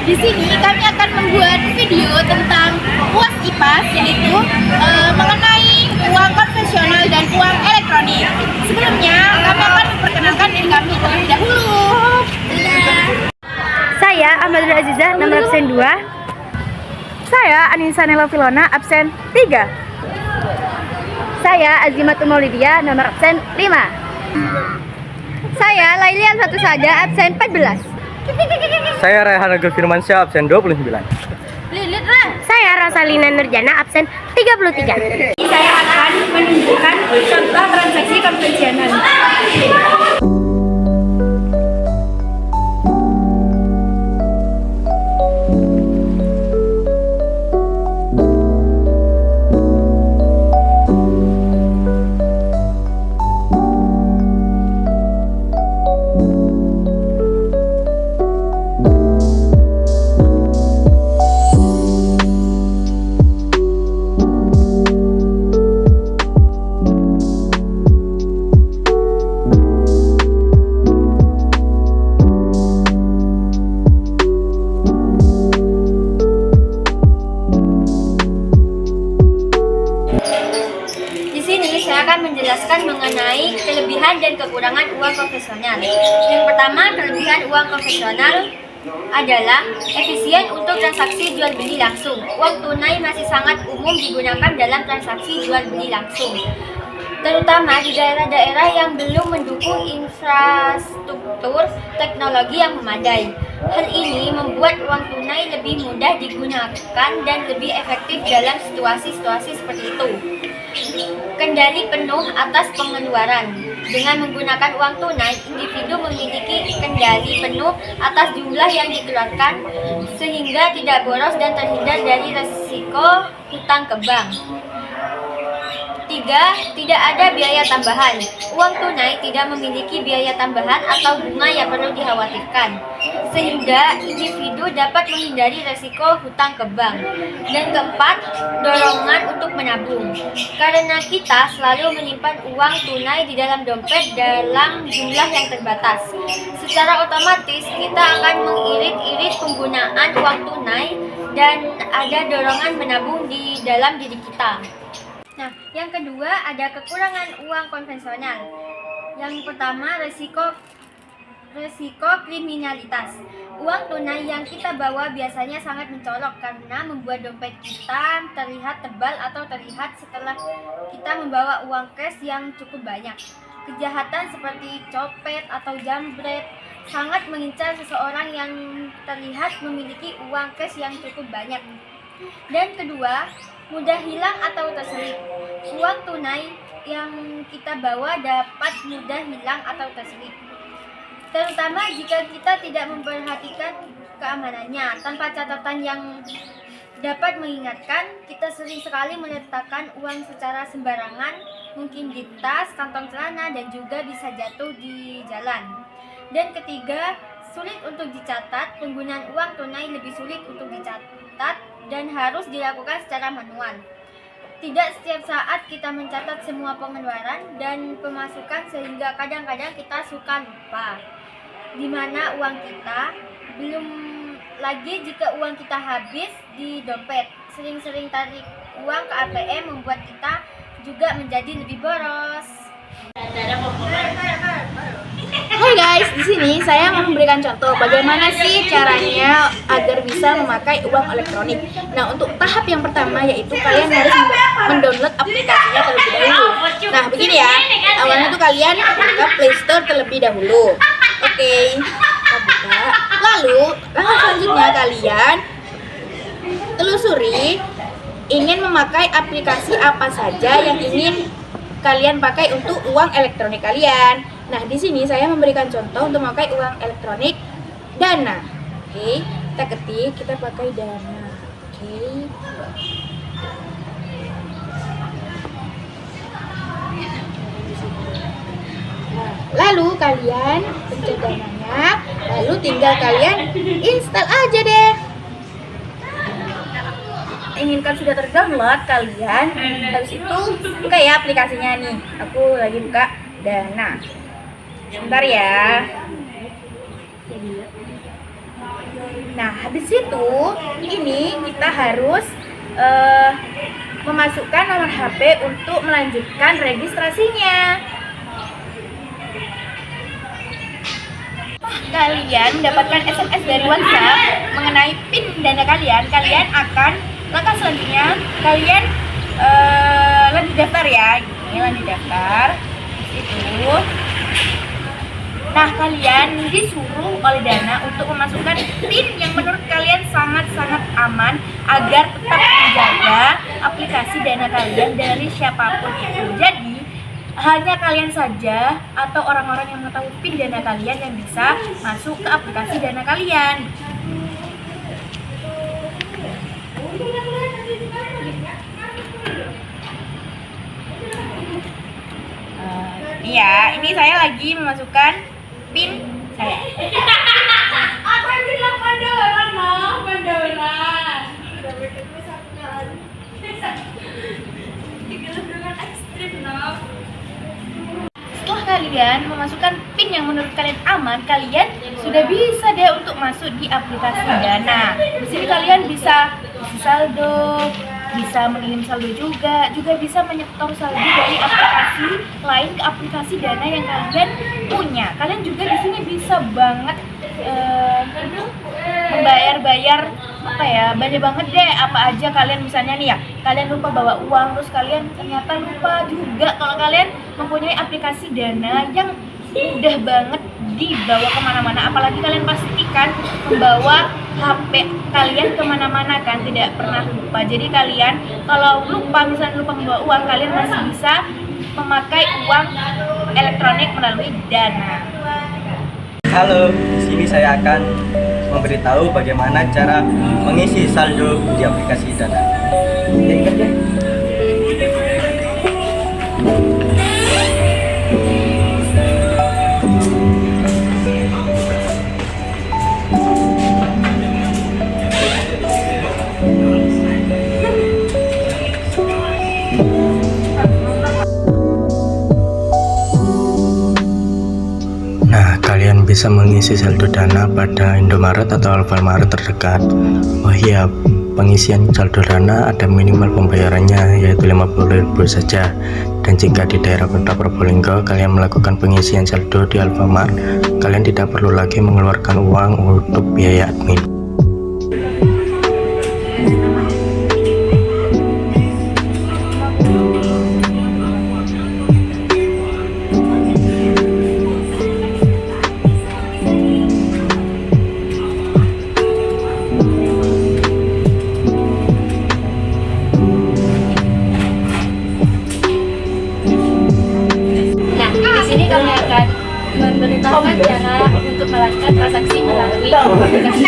Di sini kami akan membuat video tentang UAS IPAS, yaitu mengenai uang konvensional dan uang elektronik. Sebelumnya kami akan memperkenalkan diri kami terlebih dahulu. Saya Ahmad Azizah, nomor absen 2. Saya Anissa Nela Filona, absen 3. Saya Azimat Maulidia, nomor absen 5. Saya Lailian Satu Saja, absen 14. Saya Raihan Agus Firmansyah, absen 29. Saya Rosalina Nurjana, absen 33. Saya akan menunjukkan contoh transaksi konvensional. Saya akan menjelaskan mengenai kelebihan dan kekurangan uang konvensional. Yang pertama, kelebihan uang konvensional adalah efisien untuk transaksi jual beli langsung. Uang tunai masih sangat umum digunakan dalam transaksi jual beli langsung, terutama di daerah-daerah yang belum mendukung infrastruktur teknologi yang memadai. Hal ini membuat uang tunai lebih mudah digunakan dan lebih efektif dalam situasi-situasi seperti itu. Kendali penuh atas pengeluaran. Dengan menggunakan uang tunai, individu memiliki kendali penuh atas jumlah yang dikeluarkan sehingga tidak boros dan terhindar dari risiko hutang ke bank. 3. Tidak ada biaya tambahan. Uang tunai tidak memiliki biaya tambahan atau bunga yang perlu dikhawatirkan, sehingga individu dapat menghindari resiko hutang ke bank. Dan keempat, dorongan untuk menabung. Karena kita selalu menyimpan uang tunai di dalam dompet dalam jumlah yang terbatas, secara otomatis kita akan mengirit-irit penggunaan uang tunai dan ada dorongan menabung di dalam diri kita. Nah, yang kedua ada kekurangan uang konvensional. Yang pertama, resiko kriminalitas. Uang tunai yang kita bawa biasanya sangat mencolok karena membuat dompet kita terlihat tebal atau terlihat setelah kita membawa uang cash yang cukup banyak. Kejahatan seperti copet atau jambret sangat mengincar seseorang yang terlihat memiliki uang cash yang cukup banyak. Dan kedua, mudah hilang atau terselip. Uang tunai yang kita bawa dapat mudah hilang atau terselip, terutama jika kita tidak memperhatikan keamanannya. Tanpa catatan yang dapat mengingatkan, kita sering sekali meletakkan uang secara sembarangan, mungkin di tas, kantong celana, dan juga bisa jatuh di jalan. Dan ketiga, sulit untuk dicatat. Penggunaan uang tunai lebih sulit untuk dicatat dan harus dilakukan secara manual. Tidak setiap saat kita mencatat semua pengeluaran dan pemasukan, sehingga kadang-kadang kita suka lupa di mana uang kita. Belum lagi jika uang kita habis di dompet. Sering-sering tarik uang ke ATM membuat kita juga menjadi lebih boros. Hai guys, di sini saya mau memberikan contoh bagaimana sih caranya agar bisa memakai uang elektronik. Nah, untuk tahap yang pertama yaitu kalian harus mendownload aplikasinya terlebih dahulu. Nah, begini ya. Awalnya tuh kalian buka Play Store terlebih dahulu. Oke, kita buka. Lalu, langkah selanjutnya kalian telusuri ingin memakai aplikasi apa saja yang ingin kalian pakai untuk uang elektronik kalian. Nah, di sini saya memberikan contoh untuk memakai uang elektronik Dana. Oke, kita ketik, kita pakai Dana. Oke. Nah, lalu kalian pencet Dananya, lalu tinggal kalian install aja deh. Inginkan sudah terdownload, kalian habis itu buka ya aplikasinya nih. Aku lagi buka Dana. Sebentar ya. Nah, habis itu ini kita harus memasukkan nomor HP untuk melanjutkan registrasinya. Kalian mendapatkan SMS dari WhatsApp mengenai PIN Dana kalian. Kalian akan langkah selanjutnya kalian lanjut daftar ya. Ini lanjut daftar. Itu. Nah, kalian disuruh oleh Dana untuk memasukkan PIN yang menurut kalian sangat-sangat aman agar tetap menjaga aplikasi Dana kalian dari siapapun itu. Jadi, hanya kalian saja atau orang-orang yang mengetahui PIN Dana kalian yang bisa masuk ke aplikasi Dana kalian. Iya, ini saya lagi memasukkan PIN saya. Setelah kalian memasukkan PIN yang menurut kalian aman, kalian sudah bisa deh untuk masuk di aplikasi Dana. Di sini kalian bisa isi saldo, bisa mengirim saldo juga bisa menyetor saldo dari aplikasi lain ke aplikasi Dana yang kalian punya. Kalian juga di sini bisa banget membayar banyak banget deh apa aja kalian. Misalnya nih ya, kalian lupa bawa uang, terus kalian ternyata lupa juga kalau kalian mempunyai aplikasi Dana yang mudah banget dibawa kemana-mana. Apalagi kalian pastikan membawa HP kalian kemana-mana kan, tidak pernah lupa. Jadi kalian kalau misalnya lupa membawa uang, kalian masih bisa memakai uang elektronik melalui Dana. Halo, di sini saya akan memberitahu bagaimana cara mengisi saldo di aplikasi Dana. Ya, ikut ya. Nah, kalian bisa mengisi saldo Dana pada Indomaret atau Alfamart terdekat. Oh iya, pengisian saldo Dana ada minimal pembayarannya yaitu 50.000 saja. Dan jika di daerah Kota Probolinggo kalian melakukan pengisian saldo di Alfamart, kalian tidak perlu lagi mengeluarkan uang untuk biaya admin. Kami akan memberitahukan cara untuk melakukan transaksi melalui aplikasi.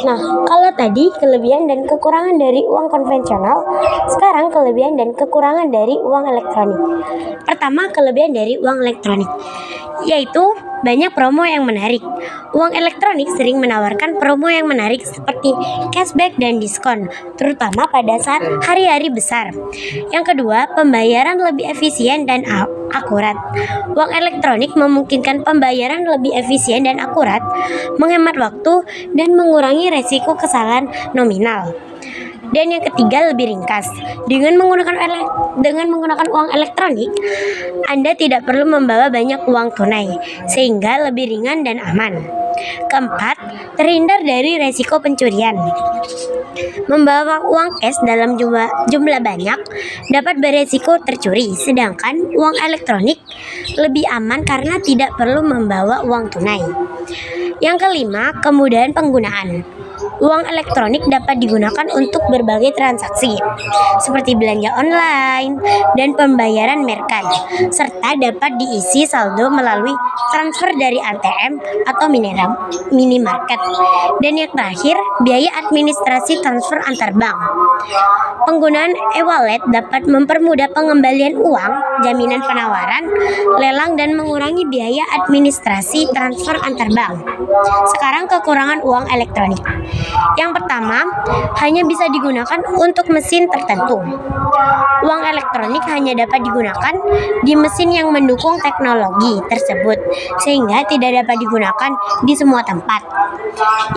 Nah, kalau tadi kelebihan dan kekurangan dari uang konvensional, sekarang kelebihan dan kekurangan dari uang elektronik. Pertama, kelebihan dari uang elektronik, yaitu banyak promo yang menarik. Uang elektronik sering menawarkan promo yang menarik seperti cashback dan diskon, terutama pada saat hari-hari besar. Yang kedua, pembayaran lebih efisien dan akurat. Uang elektronik memungkinkan pembayaran lebih efisien dan akurat, menghemat waktu, dan mengurangi resiko kesalahan nominal. Dan yang ketiga, lebih ringkas. Dengan menggunakan uang elektronik, Anda tidak perlu membawa banyak uang tunai, sehingga lebih ringan dan aman. Keempat, terhindar dari resiko pencurian. Membawa uang cash dalam jumlah banyak dapat beresiko tercuri, sedangkan uang elektronik lebih aman karena tidak perlu membawa uang tunai. Yang kelima, kemudahan penggunaan. Uang elektronik dapat digunakan untuk berbagai transaksi, seperti belanja online dan pembayaran merchant, serta dapat diisi saldo melalui transfer dari ATM atau minimarket. Dan yang terakhir, biaya administrasi transfer antar bank. Penggunaan e-wallet dapat mempermudah pengembalian uang, jaminan penawaran, lelang, dan mengurangi biaya administrasi transfer antar bank. Sekarang kekurangan uang elektronik. Yang pertama, hanya bisa digunakan untuk mesin tertentu. Uang elektronik hanya dapat digunakan di mesin yang mendukung teknologi tersebut, sehingga tidak dapat digunakan di semua tempat.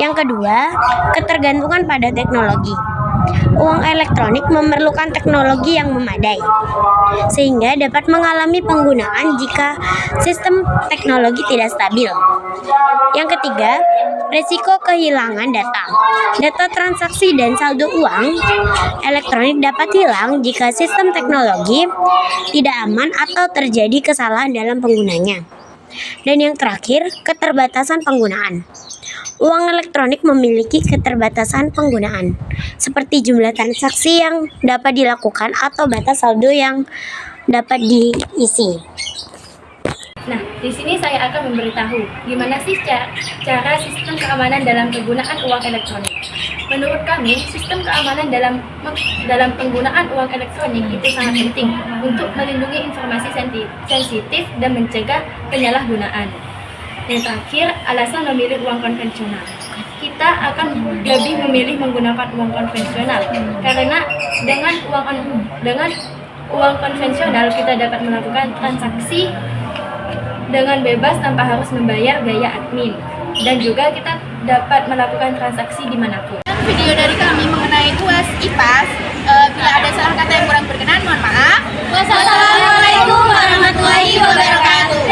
Yang kedua, ketergantungan pada teknologi. Uang elektronik memerlukan teknologi yang memadai, sehingga dapat mengalami penggunaan jika sistem teknologi tidak stabil. Yang ketiga, resiko kehilangan data. Data transaksi dan saldo uang elektronik dapat hilang jika sistem teknologi tidak aman atau terjadi kesalahan dalam penggunanya. Dan yang terakhir, keterbatasan penggunaan. Uang elektronik memiliki keterbatasan penggunaan, seperti jumlah transaksi yang dapat dilakukan atau batas saldo yang dapat diisi. Nah, di sini saya akan memberitahu gimana sih cara sistem keamanan dalam penggunaan uang elektronik. Menurut kami, sistem keamanan dalam penggunaan uang elektronik itu sangat penting untuk melindungi informasi sensitif dan mencegah penyalahgunaan. Yang terakhir, alasan memilih uang konvensional. Kita akan lebih memilih menggunakan uang konvensional karena dengan uang konvensional kita dapat melakukan transaksi dengan bebas tanpa harus membayar biaya admin, dan juga kita dapat melakukan transaksi dimanapun. Video dari kami mengenai UAS IPAS. Bila ada salah kata yang kurang berkenan, mohon maaf. Wassalamualaikum warahmatullahi wabarakatuh.